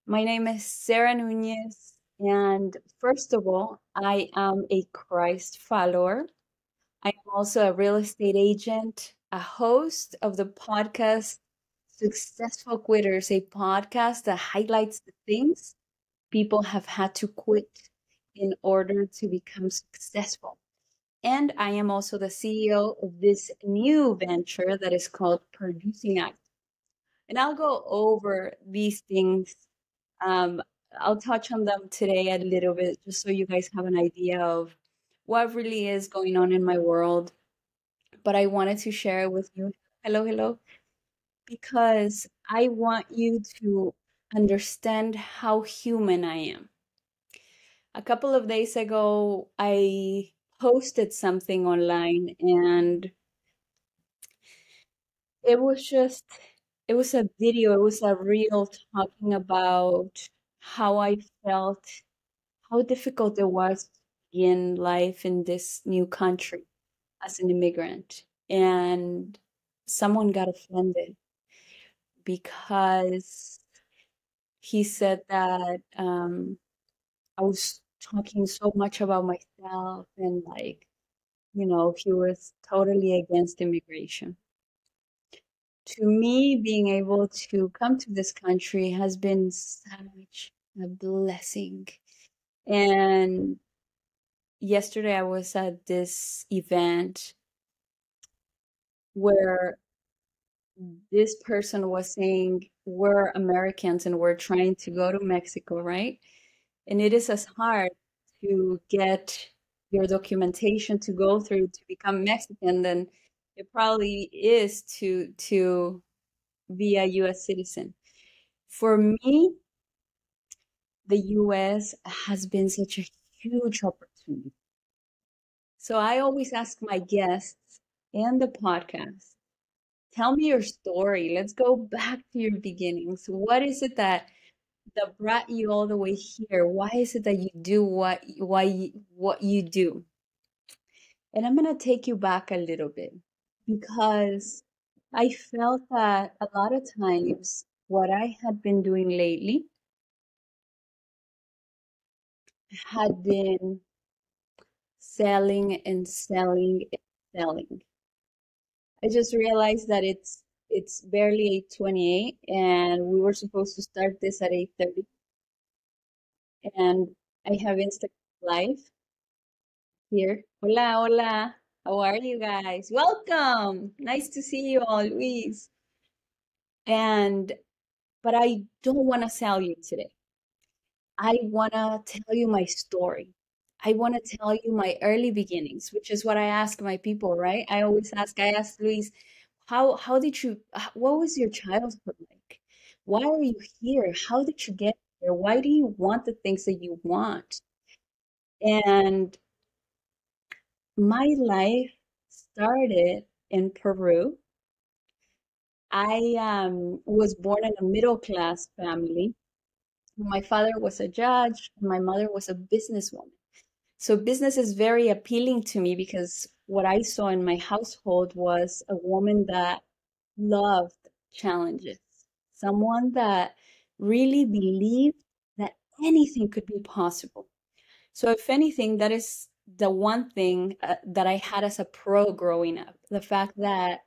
My name is Sarah Nunez, and first of all, I am a Christ follower. I am also a real estate agent, a host of the podcast Successful Quitters, a podcast that highlights the things people have had to quit in order to become successful. And I am also the CEO of this new venture that is called Producing Act. And I'll go over these things. um, I'll touch on them today a little bit just so you guys have an idea of what really is going on in my world. But I wanted to share it with you. Hello, hello. Because I want you to understand how human I am. A couple of days ago, I posted something online and it was just, it was a video, it was a reel talking about how I felt, how difficult it was to begin life in this new country as an immigrant. And someone got offended because he said that I was talking so much about myself and, like, he was totally against immigration. To me, being able to come to this country has been such a blessing. And yesterday I was at this event where this person was saying we're Americans and we're trying to go to Mexico, right? And it is as hard to get your documentation to go through to become Mexican than it probably is to be a US citizen. For me, the US has been such a huge opportunity. So I always ask my guests and the podcast, tell me your story. Let's go back to your beginnings. What is it that brought you all the way here? Why is it that you do what you do? And I'm going to take you back a little bit because I felt that a lot of times what I had been doing lately had been selling and selling and selling. I just realized that it's barely 8:28 and we were supposed to start this at 8:30, and I have Instagram Live here. Hola, hola. How are you guys? Welcome. Nice to see you all, Luis. And but I don't want to sell you today. I want to tell you my story. I want to tell you my early beginnings, which is what I ask my people, right? I ask Luis, how did you what was your childhood like? Why are you here? How did you get here? Why do you want the things that you want? And my life started in Peru. I was born in a middle class family. My father was a judge, and my mother was a businesswoman. So business is very appealing to me because what I saw in my household was a woman that loved challenges, someone that really believed that anything could be possible. So, if anything, that is the one thing that I had as a pro growing up, the fact that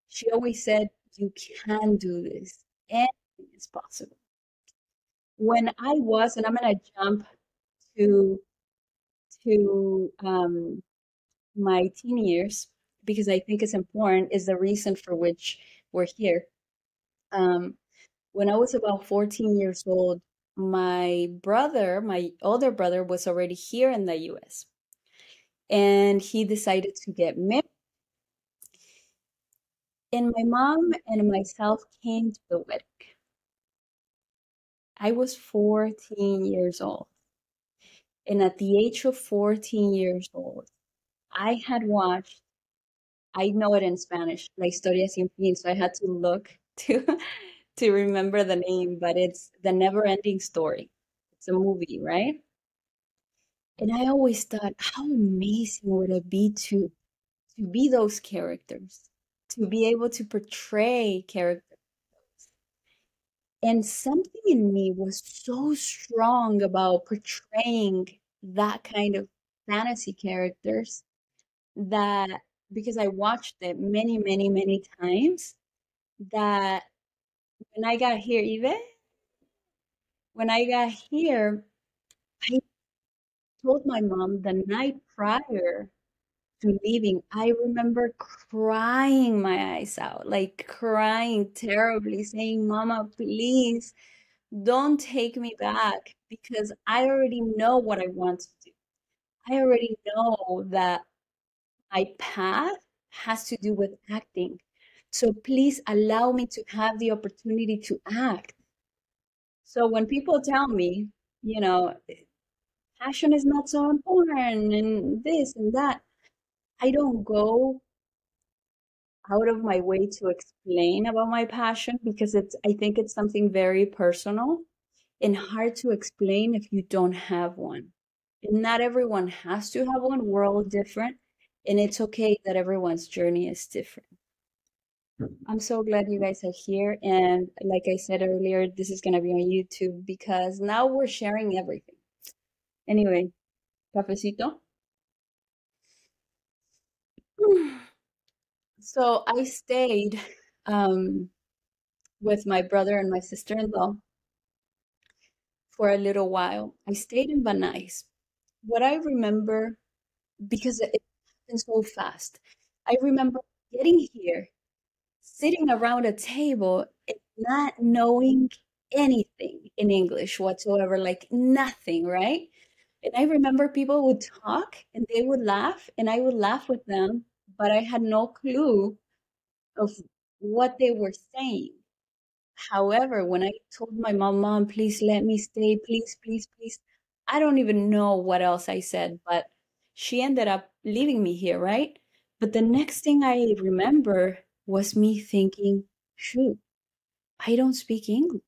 she always said, you can do this, anything is possible. When I was, and I'm going to jump to to my teen years because I think it's important, is the reason for which we're here. Um, when I was about 14 years old, my older brother, was already here in the US and he decided to get married. And my mom and myself came to the wedding. I was 14 years old. And at the age of 14 years old, I had watched, I know it in Spanish, La Historia Sin Fin, so I had to look to to remember the name, but it's The Never Ending Story. It's a movie, right? And I always thought, how amazing would it be to be those characters, to be able to portray characters. And something in me was so strong about portraying that kind of fantasy characters that because I watched it many, many, many times, that when I got here, Yvette, when I got here, I told my mom the night prior to leaving, I remember crying my eyes out, like crying terribly, saying, Mama, please don't take me back because I already know what I want to do. I already know that my path has to do with acting. So please allow me to have the opportunity to act. So when people tell me, you know, passion is not so important and this and that, I don't go out of my way to explain about my passion because I think it's something very personal and hard to explain if you don't have one. And not everyone has to have one. We're all different, and it's okay that everyone's journey is different. I'm so glad you guys are here. And like I said earlier, this is going to be on YouTube because now we're sharing everything. Anyway, cafecito. So I stayed with my brother and my sister-in-law for a little while. I stayed in Van Nuys. What I remember, because it happened so fast, I remember getting here, sitting around a table, and not knowing anything in English whatsoever, like nothing, right? And I remember people would talk and they would laugh, and I would laugh with them, but I had no clue of what they were saying. However, when I told my mom, Mom, please let me stay, please, please, please, I don't even know what else I said, but she ended up leaving me here, right? But the next thing I remember was me thinking, shoot, I don't speak English.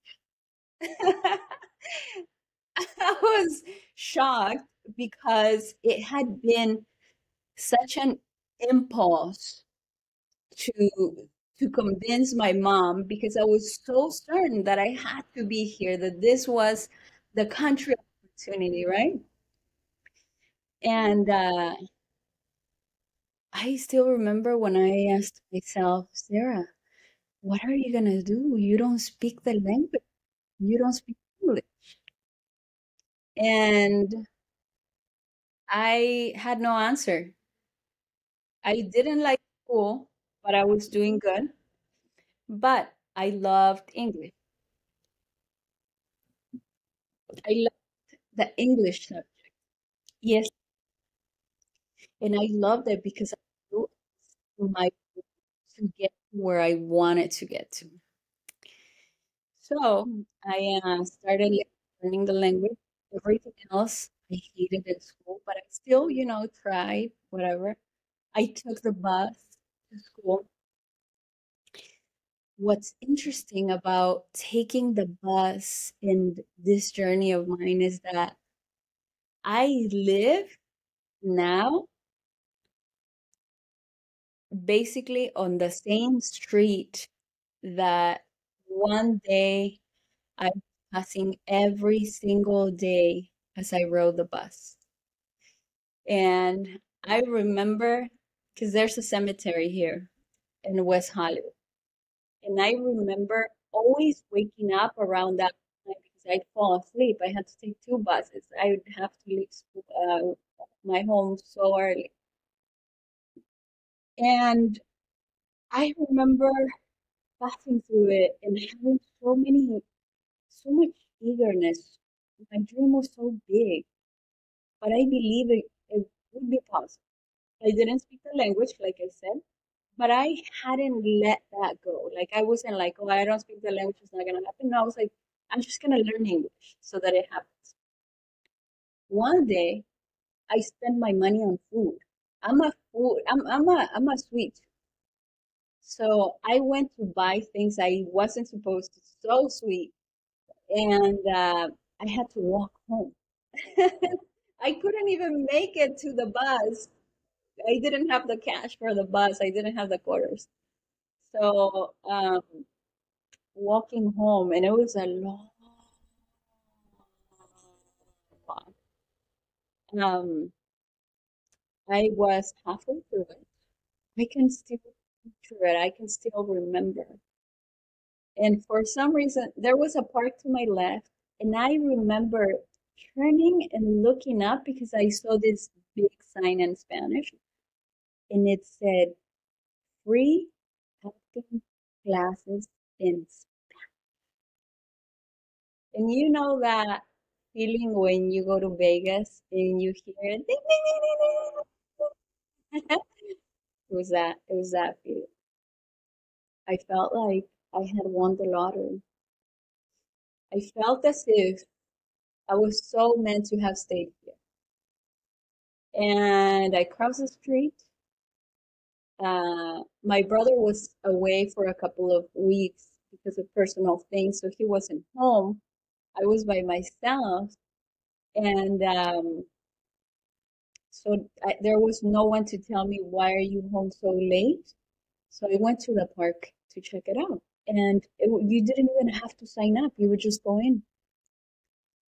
I was shocked because it had been such an impulse to convince my mom because I was so certain that I had to be here, that this was the country opportunity, right? And I still remember when I asked myself, Sarah, what are you gonna do? You don't speak the language. You don't speak English. And I had no answer. I didn't like school, but I was doing good. But I loved English. I loved the English subject. Yes, and I loved it because I knew my to get where I wanted to get to. So I started learning the language. Everything else I hated in school, but I still, tried, whatever. I took the bus to school. What's interesting about taking the bus in this journey of mine is that I live now basically on the same street that one day I'm passing every single day as I rode the bus. And I remember, because there's a cemetery here in West Hollywood. And I remember always waking up around that time because I'd fall asleep. I had to take two buses. I would have to leave school, my home so early. And I remember passing through it and having so much eagerness. My dream was so big, but I believe it would be possible. I didn't speak the language, like I said, but I hadn't let that go. Like I wasn't like, oh, I don't speak the language, it's not gonna happen. No, I was like, I'm just gonna learn English so that it happens. One day, I spent my money on food. I'm a sweet tooth. So I went to buy things I wasn't supposed to. So sweet, and I had to walk home. I couldn't even make it to the bus. I didn't have the cash for the bus. I didn't have the quarters. So walking home, and it was a long walk. Um, I was halfway through it. I can still picture it. I can still remember. And for some reason, there was a park to my left, and I remember turning and looking up because I saw this big sign in Spanish, and it said free acting classes in And you know that feeling when you go to Vegas and you hear it, ding, ding, ding, ding, ding. It was that feeling. I felt like I had won the lottery. I felt as if I was so meant to have stayed here. And I crossed the street. My brother was away for a couple of weeks because of personal things, so he wasn't home. I was by myself, and there was no one to tell me, why are you home so late? So I went to the park to check it out. And you didn't even have to sign up. You would just go in.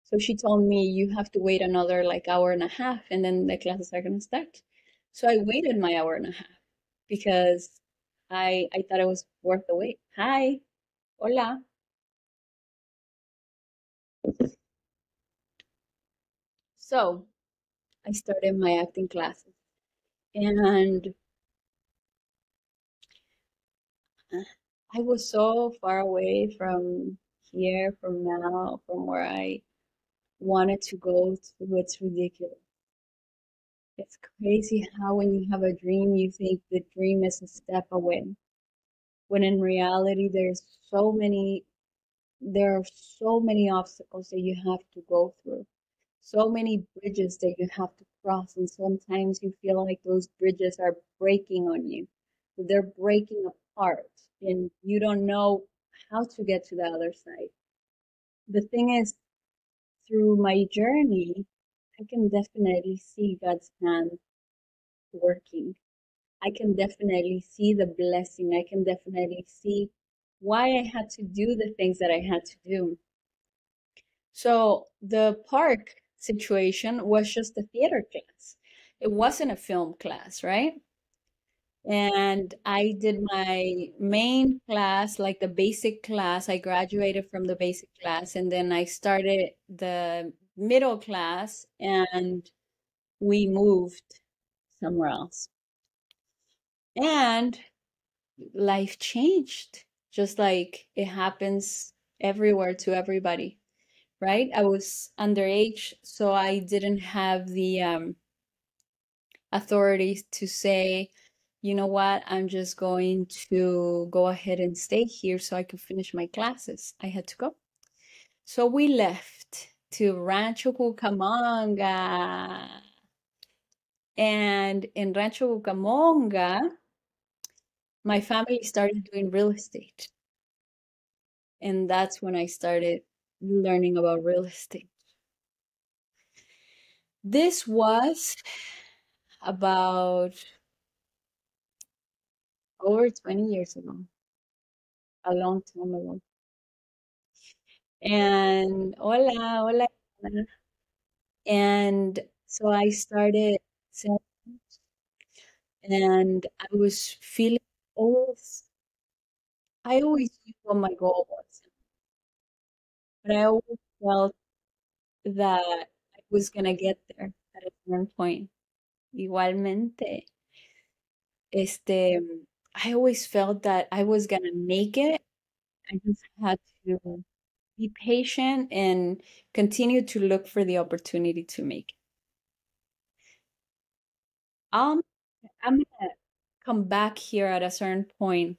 So she told me you have to wait another like hour and a half and then the classes are going to start. So I waited my hour and a half because I thought it was worth the wait. Hi, hola. So I started my acting classes and I was so far away from here, from now, from where I wanted to go to. It's ridiculous. It's crazy how when you have a dream, you think the dream is a step away. When in reality, there are so many obstacles that you have to go through, so many bridges that you have to cross, and sometimes you feel like those bridges are breaking on you. They're breaking apart, and you don't know how to get to the other side. The thing is, through my journey, I can definitely see God's hand working. I can definitely see the blessing. I can definitely see why I had to do the things that I had to do. So the park situation was just a theater class. It wasn't a film class, right? And I did my main class, like the basic class. I graduated from the basic class and then I started the middle class and we moved somewhere else. And life changed, just like it happens everywhere to everybody, right? I was underage, so I didn't have the authority to say, you know what, I'm just going to go ahead and stay here so I can finish my classes. I had to go. So we left to Rancho Cucamonga. And in Rancho Cucamonga, my family started doing real estate. And that's when I started learning about real estate. This was about over 20 years ago, a long time ago. And hola, hola. And so I started selling, and I was feeling always, I always knew what my goal was, but I always felt that I was gonna get there at a certain point. Igualmente, I always felt that I was gonna make it. I just had to be patient and continue to look for the opportunity to make it. Um, I'm gonna come back here at a certain point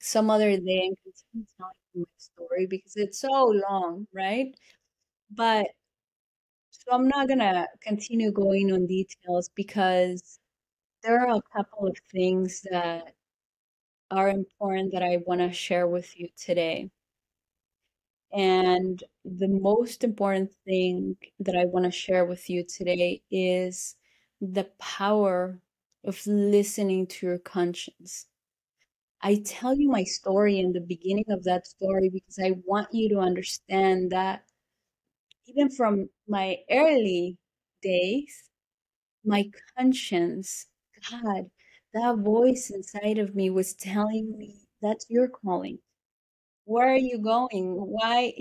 some other day and continue telling you my story because it's so long, right? But so I'm not gonna continue going on details because there are a couple of things that are important that I want to share with you today. And the most important thing that I want to share with you today is the power of listening to your conscience. I tell you my story in the beginning of that story because I want you to understand that even from my early days, my conscience, God, that voice inside of me was telling me that's your calling. Where are you going? Why,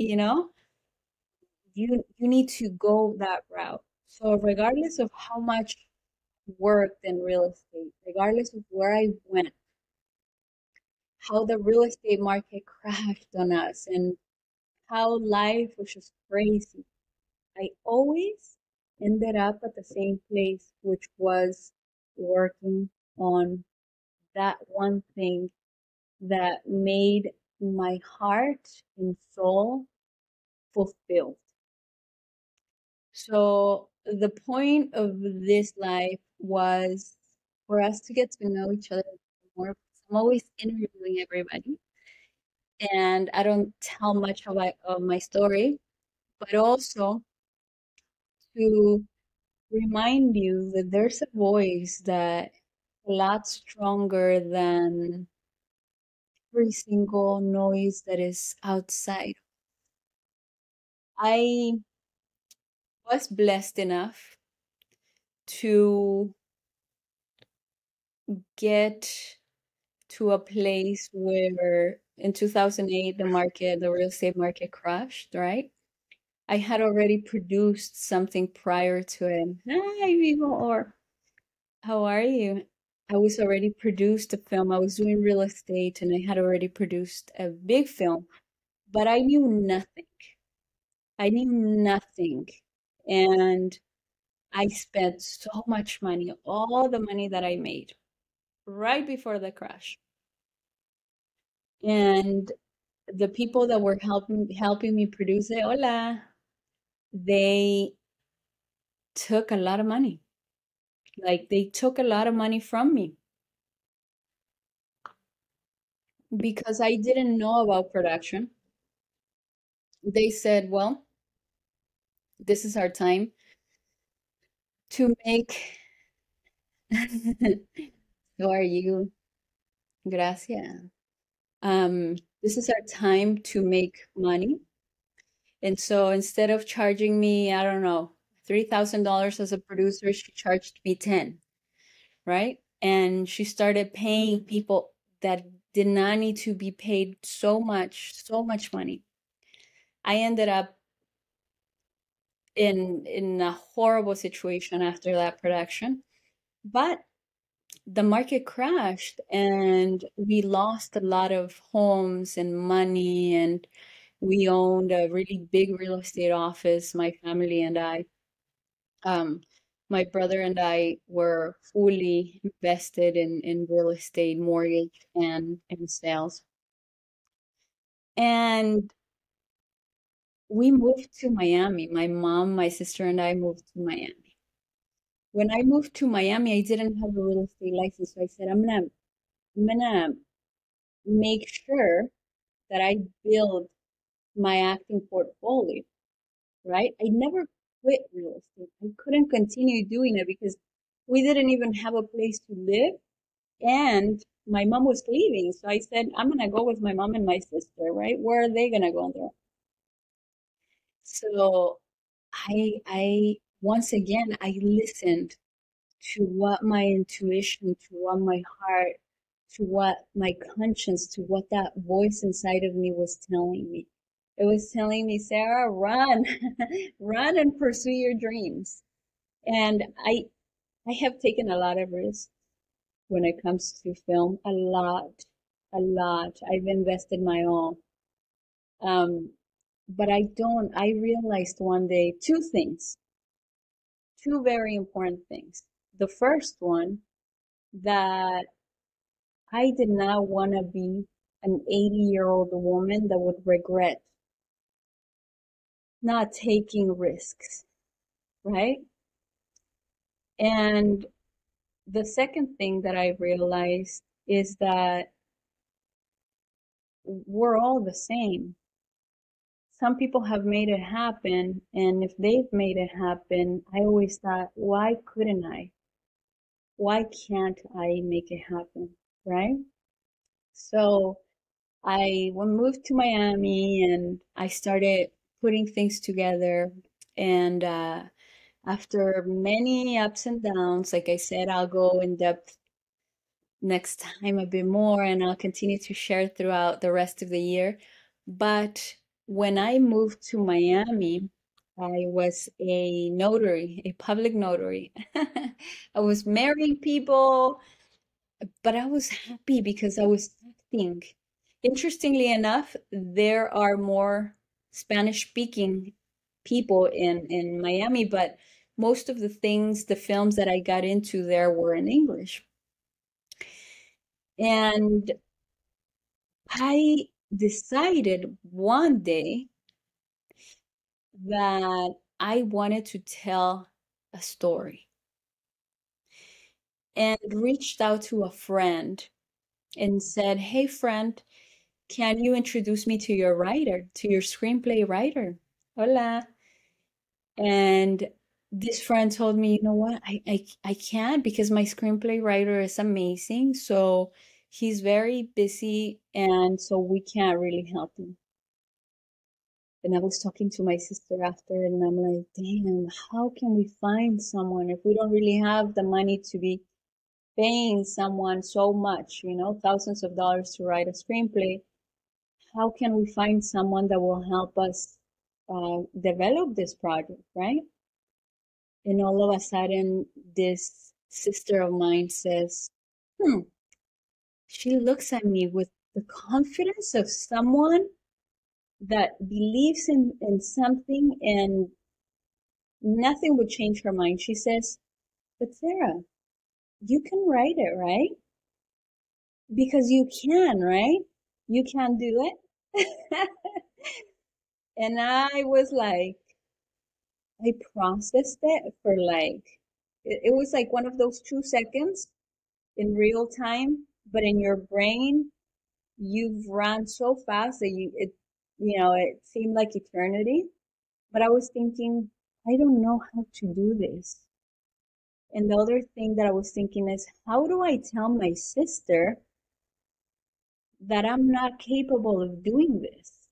you need to go that route. So regardless of how much worked in real estate, regardless of where I went, how the real estate market crashed on us and how life was just crazy, I always ended up at the same place, which was working on that one thing that made my heart and soul fulfilled. So the point of this life was for us to get to know each other more. I'm always interviewing everybody, and I don't tell much of my story, but also to remind you that there's a voice that a lot stronger than every single noise that is outside. I was blessed enough to get to a place where in 2008 the real estate market crashed, right? I had already produced something prior to it. Hi, Vivo, or how are you? I was already produced a film. I was doing real estate and I had already produced a big film, but I knew nothing. I knew nothing. And I spent so much money, all the money that I made right before the crash. And the people that were helping me produce it, hola, they took a lot of money. Like they took a lot of money from me because I didn't know about production. They said, well, this is our time to make. How are you? Gracias. This is our time to make money. And so instead of charging me, I don't know, $3,000 as a producer, she charged me 10, right? And she started paying people that did not need to be paid so much money. I ended up in a horrible situation after that production. But the market crashed and we lost a lot of homes and money, and we owned a really big real estate office, my family and I. Um, my brother and I were fully invested in real estate, mortgage, and sales. And we moved to Miami. My mom, my sister, and I moved to Miami. When I moved to Miami, I didn't have a real estate license, so I said, I'm gonna make sure that I build my acting portfolio, right? I never quit real estate. I couldn't continue doing it because we didn't even have a place to live and my mom was leaving. So I said, I'm gonna go with my mom and my sister, right? Where are they gonna go on their own? So I once again I listened to what my intuition, to what my heart, to what my conscience, to what that voice inside of me was telling me. It was telling me, Sarah, run, run and pursue your dreams. And I have taken a lot of risks when it comes to film, a lot, a lot. I've invested my all. Um, but I realized one day two things, two very important things. The first one, that I did not want to be an 80-year-old woman that would regret not taking risks, right? And the second thing that I realized is that we're all the same. Some people have made it happen, and if they've made it happen, I always thought, why couldn't I? Why can't I make it happen? Right? So I moved to Miami and I started putting things together. And after many ups and downs, like I said, I'll go in depth next time a bit more and I'll continue to share throughout the rest of the year. But when I moved to Miami, I was a notary, a public notary. I was marrying people, but I was happy because I was acting. Interestingly enough, there are more Spanish speaking people in Miami, but most of the things, the films that I got into there were in English. And I decided one day that I wanted to tell a story and reached out to a friend and said, "Hey, friend, can you introduce me to your writer, to your screenplay writer?" Hola. And this friend told me, "You know what? I can't because my screenplay writer is amazing. So he's very busy and so we can't really help him." And I was talking to my sister after, and I'm like, damn, how can we find someone if we don't really have the money to be paying someone so much, thousands of dollars to write a screenplay? How can we find someone that will help us develop this project, right? And all of a sudden, this sister of mine says, hmm, she looks at me with the confidence of someone that believes in something and nothing would change her mind. She says, "But Sarah, you can write it, right? Because you can, right? You can do it." And I was like, I processed it for it was like one of those 2 seconds in real time, but in your brain, you've run so fast that it seemed like eternity. But I was thinking, I don't know how to do this. And the other thing that I was thinking is, how do I tell my sister that I'm not capable of doing this?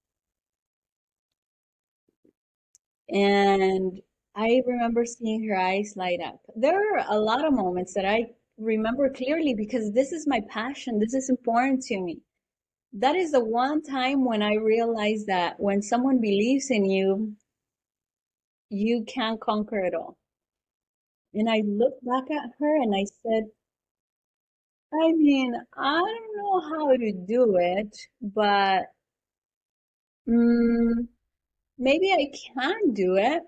And I remember seeing her eyes light up. There are a lot of moments that I remember clearly because this is my passion. This is important to me. That is the one time when I realized that when someone believes in you, you can conquer it all. And I looked back at her and I said, I mean, I don't know how to do it, but mm, maybe I can do it.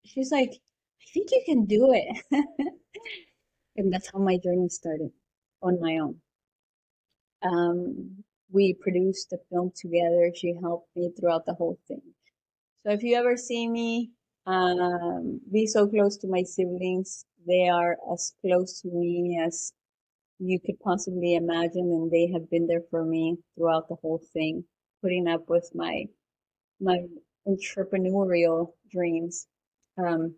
She's like, I think you can do it. And that's how my journey started on my own. We produced the film together. She helped me throughout the whole thing. So if you ever see me be so close to my siblings, they are as close to me as you could possibly imagine, and they have been there for me throughout the whole thing, putting up with my entrepreneurial dreams. Um,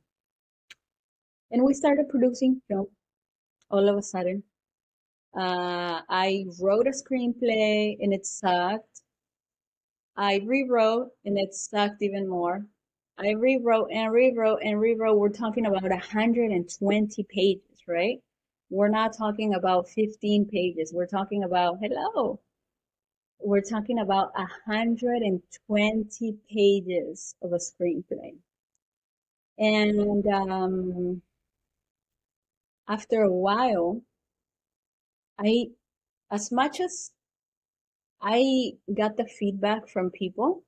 and we started producing film all of a sudden. I wrote a screenplay and it sucked. I rewrote and it sucked even more. I rewrote and rewrote and rewrote. We're talking about 120 pages, right? We're not talking about 15 pages. We're talking about, hello, we're talking about 120 pages of a screenplay. And after a while, I, as much as I got the feedback from people,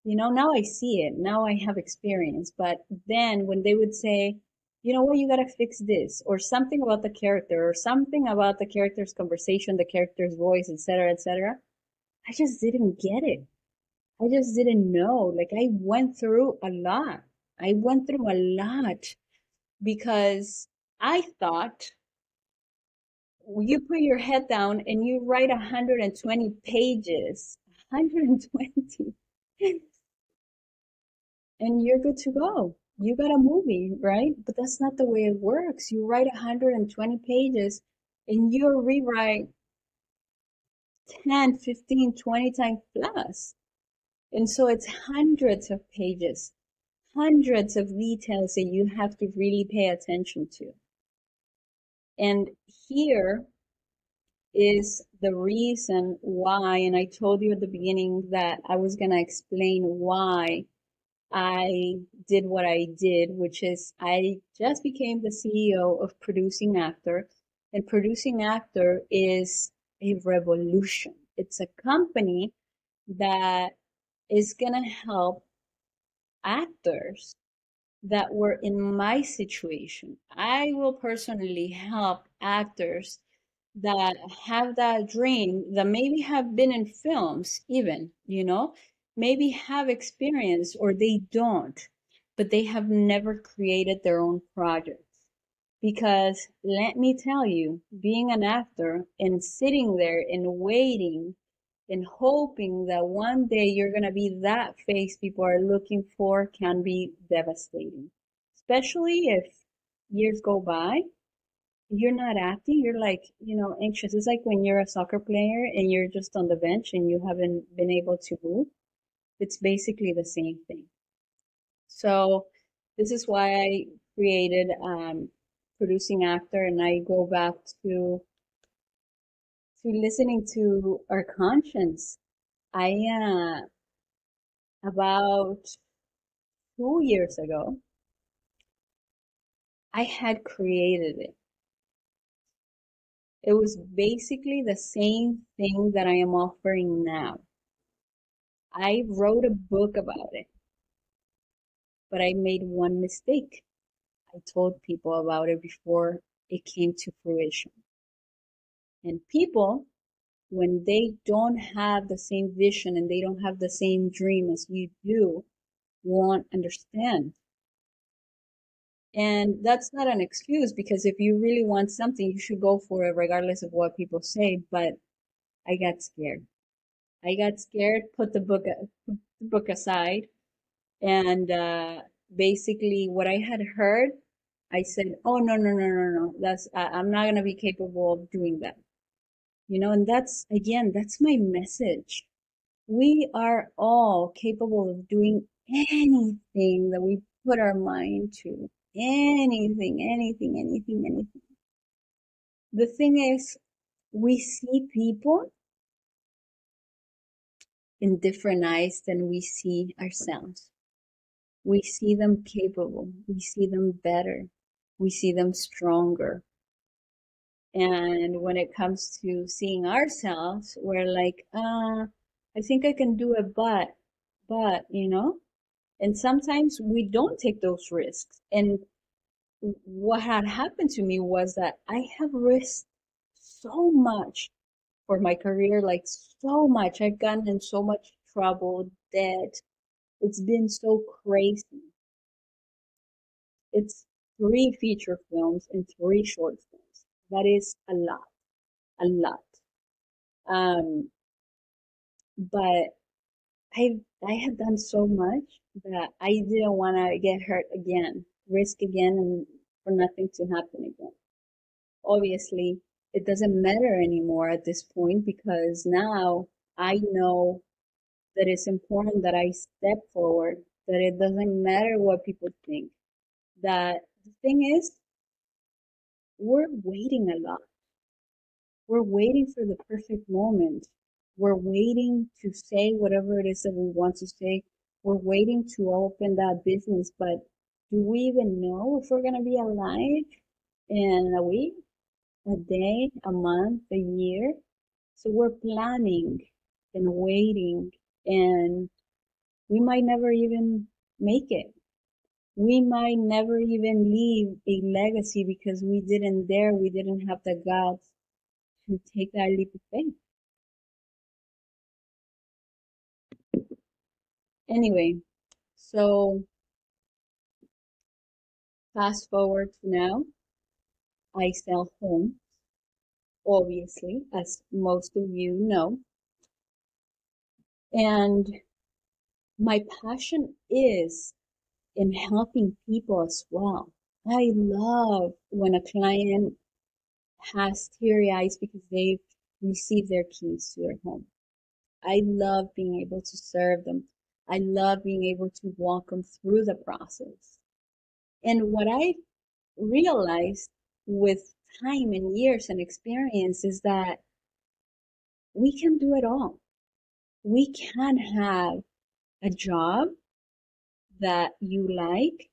now I see it. Now I have experience. But then when they would say, you know what, you gotta fix this, or something about the character, or something about the character's conversation, the character's voice, etc., I just didn't get it. I just didn't know. Like I went through a lot. I went through a lot because I thought you put your head down and you write 120 pages, 120, and you're good to go. You got a movie, right? But that's not the way it works. You write 120 pages and you rewrite 10, 15, 20 times plus. And so it's hundreds of pages, hundreds of details that you have to really pay attention to. And here is the reason why, and I told you at the beginning that I was going to explain why I did what I did, which is I just became the CEO of Producing Actor, and Producing Actor is a revolution. It's a company that is going to help actors that were in my situation. I will personally help actors that have that dream, that maybe have been in films even, maybe have experience or they don't, but they have never created their own projects. Because let me tell you, being an actor and sitting there and waiting and hoping that one day you're going to be that face people are looking for can be devastating. Especially if years go by, you're not acting, you're like, anxious. It's like when you're a soccer player and you're just on the bench and you haven't been able to move. It's basically the same thing. So this is why I created Producing Actor, and I go back to listening to our conscience. I about 2 years ago, I had created it. It was basically the same thing that I am offering now. I wrote a book about it, but I made one mistake. I told people about it before it came to fruition. And people, when they don't have the same vision and they don't have the same dream as you do, won't understand. And that's not an excuse, because if you really want something, you should go for it regardless of what people say. But I got scared. I got scared, put the book aside, and basically what I had heard, I said, "Oh no, no, no, no, no! I'm not gonna be capable of doing that." And that's, again, that's my message. We are all capable of doing anything that we put our mind to. Anything, anything, anything, anything. The thing is, we see people in different eyes than we see ourselves. We see them capable. We see them better. We see them stronger. And when it comes to seeing ourselves, we're like, I think I can do it, but. And sometimes we don't take those risks. And what had happened to me was that I have risked so much for my career, like so much. I've gotten in so much trouble, debt. It's been so crazy. It's 3 feature films and 3 short films. That is a lot, a lot. Um, but I had done so much that I didn't want to get hurt again, risk again, and for nothing to happen again. Obviously, it doesn't matter anymore at this point, because now I know that it's important that I step forward, that it doesn't matter what people think. That the thing is, we're waiting a lot. We're waiting for the perfect moment. We're waiting to say whatever it is that we want to say. We're waiting to open that business, but do we even know if we're going to be alive in a week, a day, a month, a year? So we're planning and waiting, and we might never even make it. We might never even leave a legacy because we didn't have the guts to take that leap of faith. Anyway, so fast forward to now, I sell homes, obviously, as most of you know. And my passion is in helping people as well. I love when a client has teary eyes because they've receive their keys to their home. I love being able to serve them. I love being able to walk them through the process. And what I realized with time and years and experience is that we can do it all. We can have a job that you like,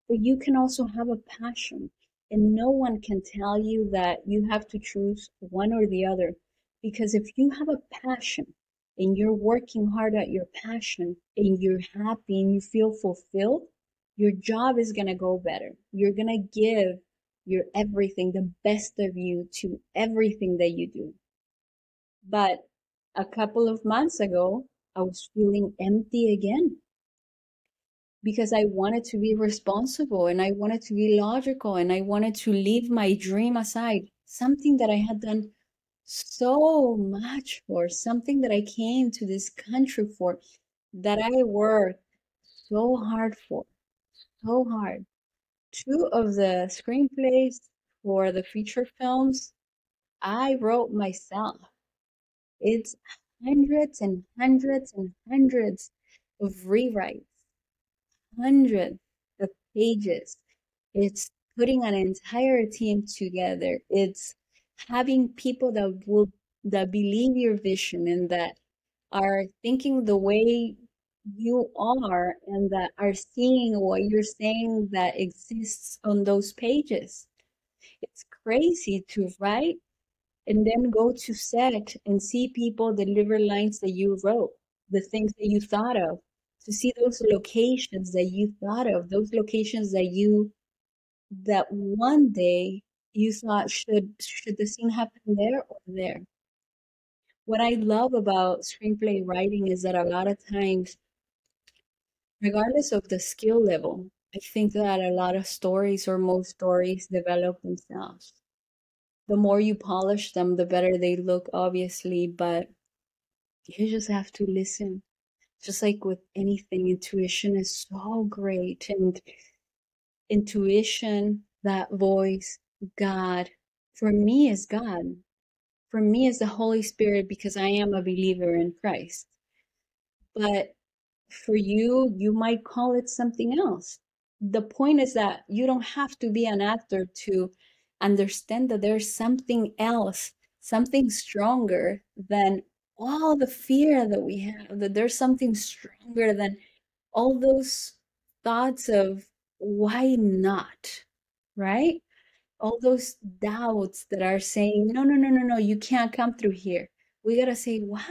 but you can also have a passion. And no one can tell you that you have to choose one or the other. Because if you have a passion and you're working hard at your passion and you're happy and you feel fulfilled, your job is going to go better. You're going to give your everything, the best of you to everything that you do. But a couple of months ago, I was feeling empty again because I wanted to be responsible and I wanted to be logical and I wanted to leave my dream aside, something that I had done so much for, something that I came to this country for, that I worked so hard for, so hard. Two of the screenplays for the feature films I wrote myself. It's hundreds and hundreds and hundreds of rewrites, hundreds of pages. It's putting an entire team together. It's having people that believe your vision and that are thinking the way you are and that are seeing what you're saying that exists on those pages. It's crazy to write and then go to set and see people deliver lines that you wrote, the things that you thought of, to see those locations that you thought of, those locations that one day you thought should the scene happen there or there. What I love about screenplay writing is that a lot of times, regardless of the skill level, I think that a lot of stories or most stories develop themselves. The more you polish them, the better they look, obviously, but you just have to listen. Just like with anything, intuition is so great. And intuition, that voice, God, for me is God. For me is the Holy Spirit because I am a believer in Christ. But for you, you might call it something else. The point is that you don't have to be an actor to understand that there's something else, something stronger than all the fear that we have, that there's something stronger than all those thoughts of why not, right? All those doubts that are saying, no, no, no, no, no, you can't come through here. We got to say, what?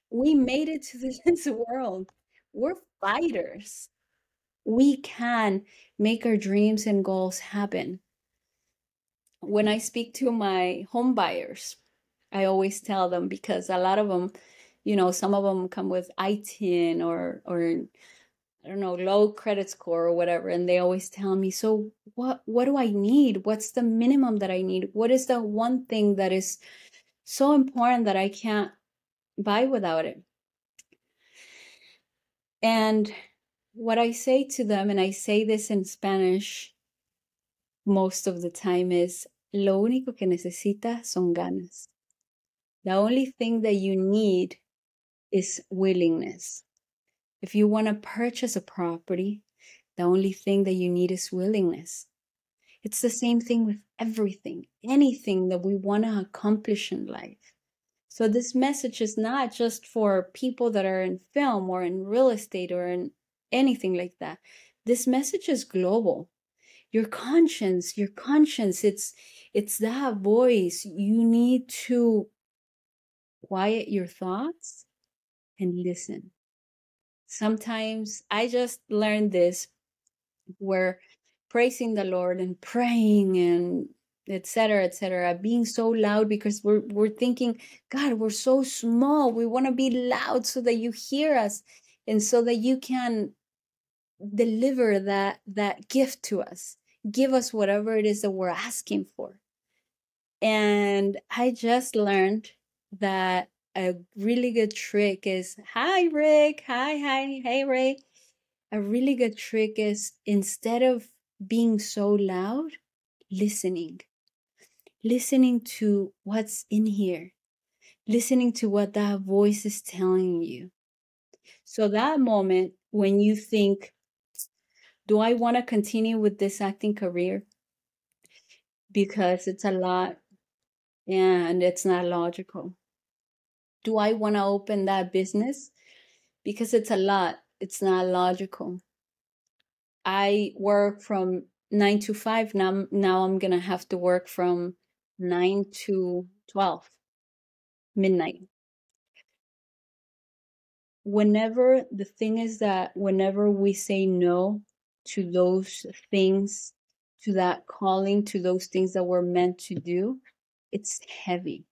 We made it to this world. We're fighters. We can make our dreams and goals happen. When I speak to my home buyers, I always tell them, because a lot of them, some of them come with ITIN or I don't know, low credit score or whatever, and they always tell me, so what do I need? What's the minimum that I need? What is the one thing that is so important that I can't buy without it? And what I say to them, and I say this in Spanish most of the time, is lo único que necesitas son ganas. The only thing that you need is willingness. If you want to purchase a property, the only thing that you need is willingness. It's the same thing with everything, anything that we want to accomplish in life. So this message is not just for people that are in film or in real estate or in anything like that. This message is global. Your conscience, it's that voice. You need to quiet your thoughts and listen. Sometimes I just learned this, where praising the Lord and praying and etc., being so loud because we're thinking, God, we're so small. We want to be loud so that you hear us and so that you can deliver that gift to us. Give us whatever it is that we're asking for. And I just learned that a really good trick is, hi Rick, hi, hey Ray. A really good trick is, instead of being so loud, listening to what's in here. listening to what that voice is telling you. So that moment when you think, do I want to continue with this acting career? Because it's a lot and it's not logical. Do I want to open that business? Because it's a lot, it's not logical. I work from 9 to 5. Now I'm going to have to work from 9 to 12, midnight. Whenever the thing is that whenever we say no to those things, to that calling, to those things that we're meant to do, it's heavy.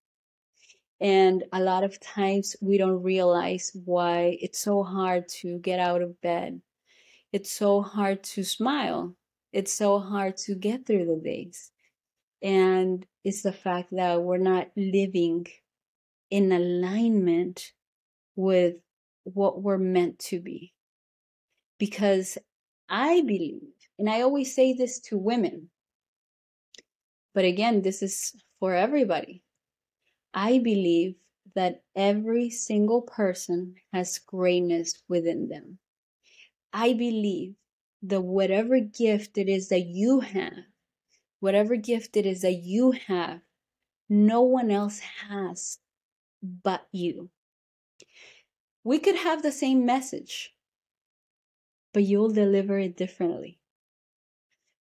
And a lot of times we don't realize why it's so hard to get out of bed. It's so hard to smile. It's so hard to get through the days. And it's the fact that we're not living in alignment with what we're meant to be. Because I believe, and I always say this to women, but again, this is for everybody. I believe that every single person has greatness within them. I believe that whatever gift it is that you have, no one else has but you. We could have the same message, but you'll deliver it differently.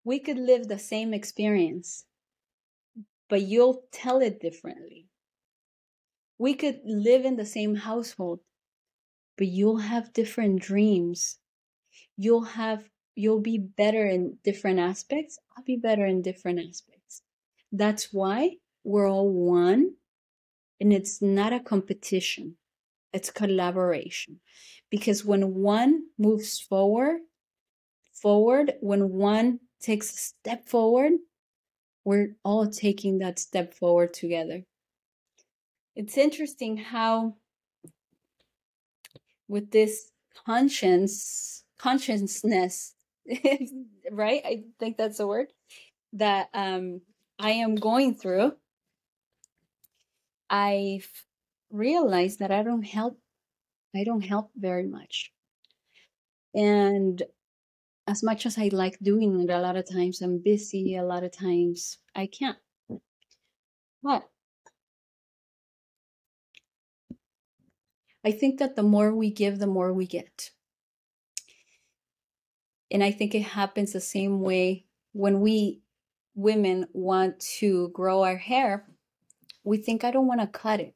We could live the same experience, but you'll tell it differently. We could live in the same household, but you'll have different dreams. You'll be better in different aspects. I'll be better in different aspects. That's why we're all one, and it's not a competition. It's collaboration. Because when one moves forward, when one takes a step forward, we're all taking that step forward together. It's interesting how with this consciousness, right? I think that's the word that I am going through. I've realized that I don't help very much. And as much as I like doing it, a lot of times I'm busy, a lot of times I can't. But I think that the more we give, the more we get. And I think it happens the same way when we women want to grow our hair. We think, I don't want to cut it.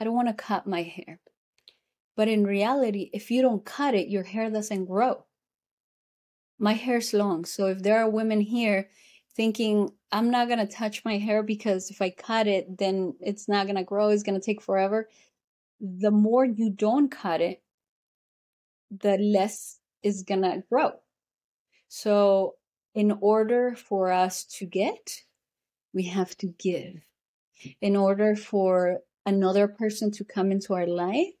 I don't want to cut my hair. But in reality, if you don't cut it, your hair doesn't grow. My hair's long. So if there are women here thinking, I'm not going to touch my hair because if I cut it, then it's not going to grow. It's going to take forever. The more you don't cut it, the less is going to grow. So in order for us to get, we have to give. In order for another person to come into our life,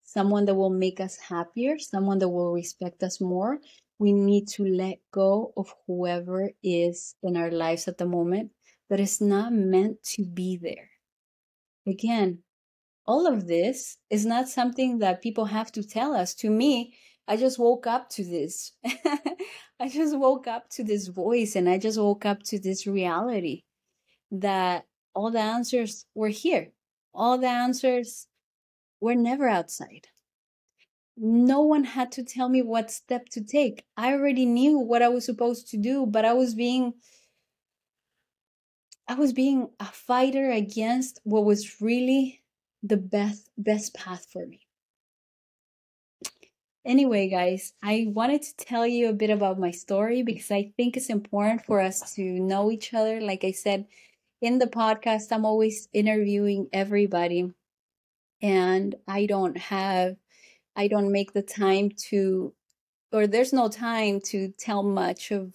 someone that will make us happier, someone that will respect us more, we need to let go of whoever is in our lives at the moment that is not meant to be there. Again, all of this is not something that people have to tell us. To me, I just woke up to this. I just woke up to this voice, and I just woke up to this reality that all the answers were here. All the answers were never outside. No one had to tell me what step to take. I already knew what I was supposed to do, but I was being a fighter against what was really the best path for me. Anyway, guys, I wanted to tell you a bit about my story because I think it's important for us to know each other. Like I said, in the podcast, I'm always interviewing everybody, and I don't make the time to, or there's no time to tell much of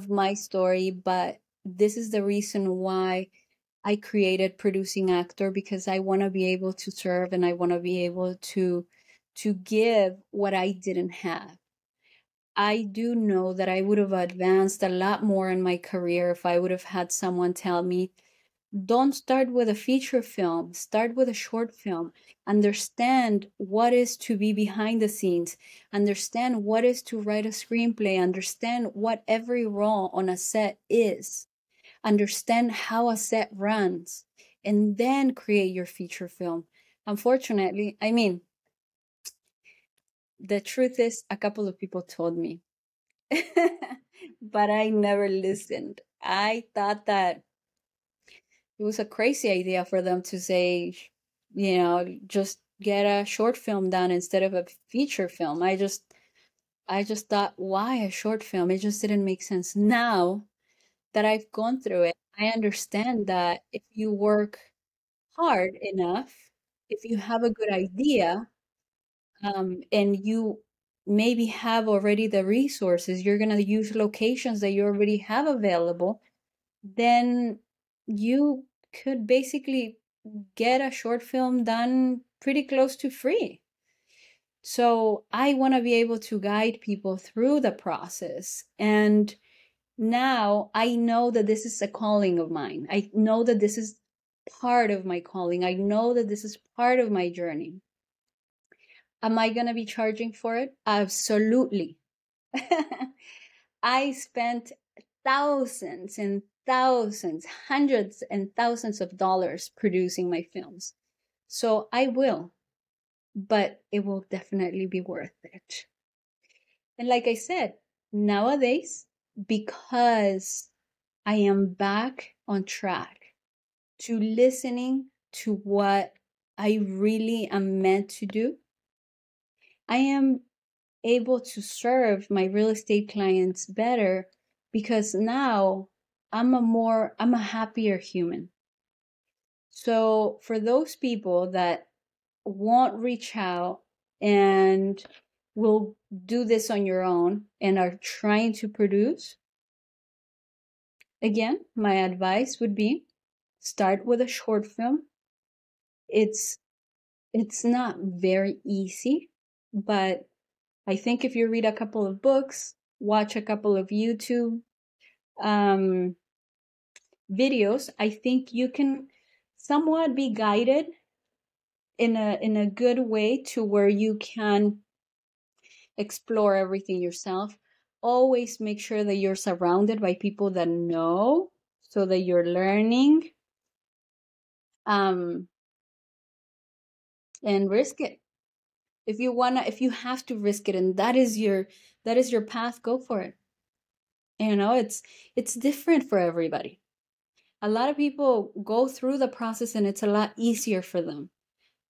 my story, but this is the reason why I created Producing Actor, because I want to be able to serve, and I want to be able to give what I didn't have. I do know that I would have advanced a lot more in my career if I would have had someone tell me Don't start with a feature film, start with a short film. Understand what is to be behind the scenes, understand what is to write a screenplay, understand what every role on a set is, understand how a set runs, and then create your feature film. Unfortunately, I mean, the truth is, a couple of people told me, but I never listened. I thought that it was a crazy idea for them to say, just get a short film done instead of a feature film. I just thought, why a short film? It just didn't make sense. Now that I've gone through it, I understand that if you work hard enough, if you have a good idea, and you maybe have already the resources, you're going to use locations that you already have available, then you could basically get a short film done pretty close to free. So I want to be able to guide people through the process. And now I know that this is a calling of mine. I know that this is part of my calling. I know that this is part of my journey. Am I going to be charging for it? Absolutely. I spent thousands and thousands, hundreds and thousands of dollars producing my films. So I will, but it will definitely be worth it. And like I said, nowadays, because I am back on track to listening to what I really am meant to do, I am able to serve my real estate clients better because now I'm a happier human. So for those people that won't reach out and will do this on your own and are trying to produce, again, my advice would be start with a short film. It's not very easy, but I think if you read a couple of books, watch a couple of YouTube um, videos, I think you can somewhat be guided in a good way to where you can explore everything yourself. Always make sure that you're surrounded by people that know so that you're learning, um, and risk it. If you have to risk it and that is your path, go for it. It's different for everybody. A lot of people go through the process and it's a lot easier for them.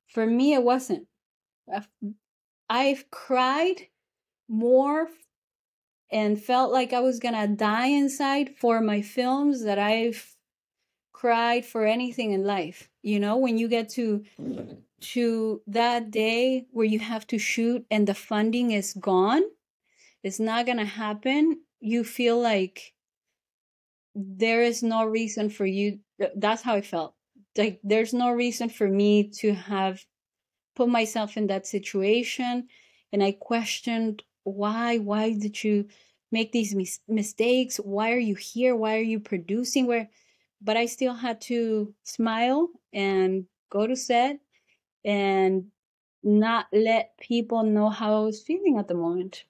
For me, it wasn't. I've cried more and felt like I was gonna die inside for my films that I've cried for anything in life. When you get to that day where you have to shoot and the funding is gone, it's not gonna happen. You feel like there is no reason for you. That's how I felt. Like there's no reason for me to have put myself in that situation. And I questioned why did you make these mistakes? Why are you here? Why are you producing? But I still had to smile and go to set and not let people know how I was feeling at the moment.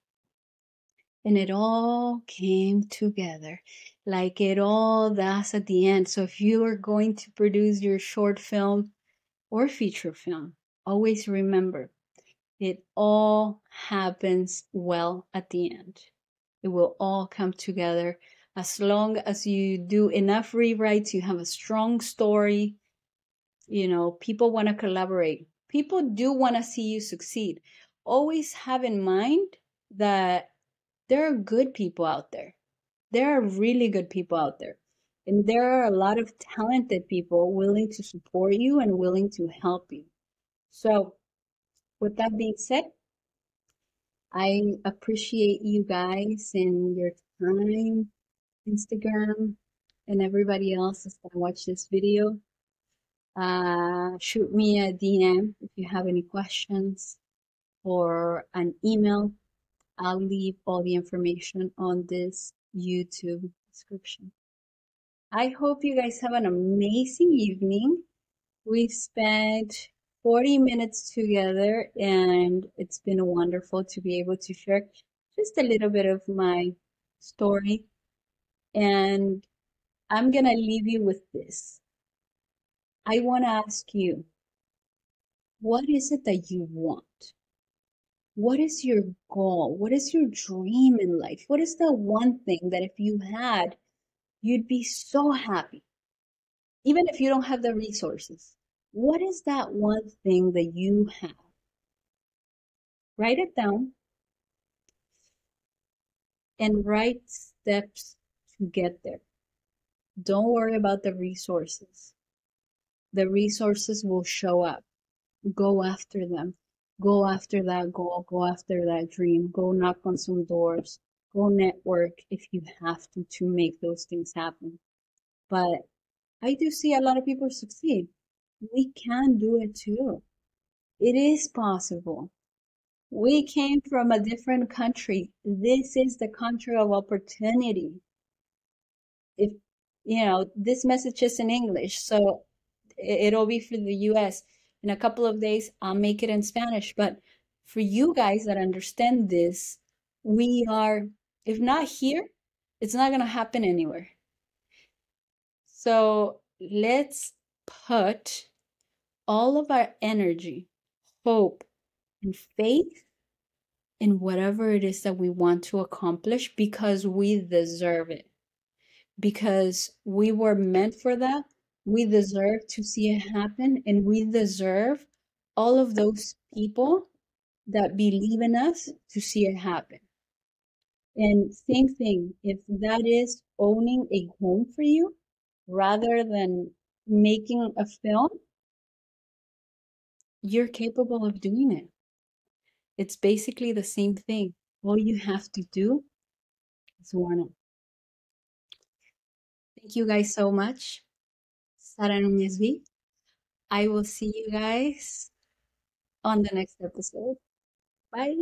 And it all came together like it all does at the end. So if you are going to produce your short film or feature film, always remember it all happens well at the end. It will all come together as long as you do enough rewrites, you have a strong story. People want to collaborate. People do want to see you succeed. Always have in mind that there are good people out there. There are really good people out there. And there are a lot of talented people willing to support you and willing to help you. So, with that being said, I appreciate you guys and your time, Instagram, and everybody else that's gonna watch this video. Shoot me a DM if you have any questions or an email. I'll leave all the information on this YouTube description. I hope you guys have an amazing evening. We've spent 40 minutes together, and it's been wonderful to be able to share just a little bit of my story. And I'm going to leave you with this. I want to ask you, what is it that you want? What is your goal? What is your dream in life? What is the one thing that if you had, you'd be so happy, even if you don't have the resources? What is that one thing that you have? Write it down and write steps to get there. Don't worry about the resources. The resources will show up. Go after them. Go after that goal. Go after that dream. Go knock on some doors. Go network if you have to make those things happen. But I do see a lot of people succeed. We can do it too. It is possible. We came from a different country. This is the country of opportunity. If this message is in English, so it'll be for the US. In a couple of days, I'll make it in Spanish. But for you guys that understand this, we are, if not here, it's not going to happen anywhere. So let's put all of our energy, hope, and faith in whatever it is that we want to accomplish, because we deserve it. Because we were meant for that. We deserve to see it happen, and we deserve all of those people that believe in us to see it happen. And same thing, if that is owning a home for you rather than making a film, you're capable of doing it. It's basically the same thing. All you have to do is want it. Thank you guys so much. Sara Núñez V. I will see you guys on the next episode. Bye.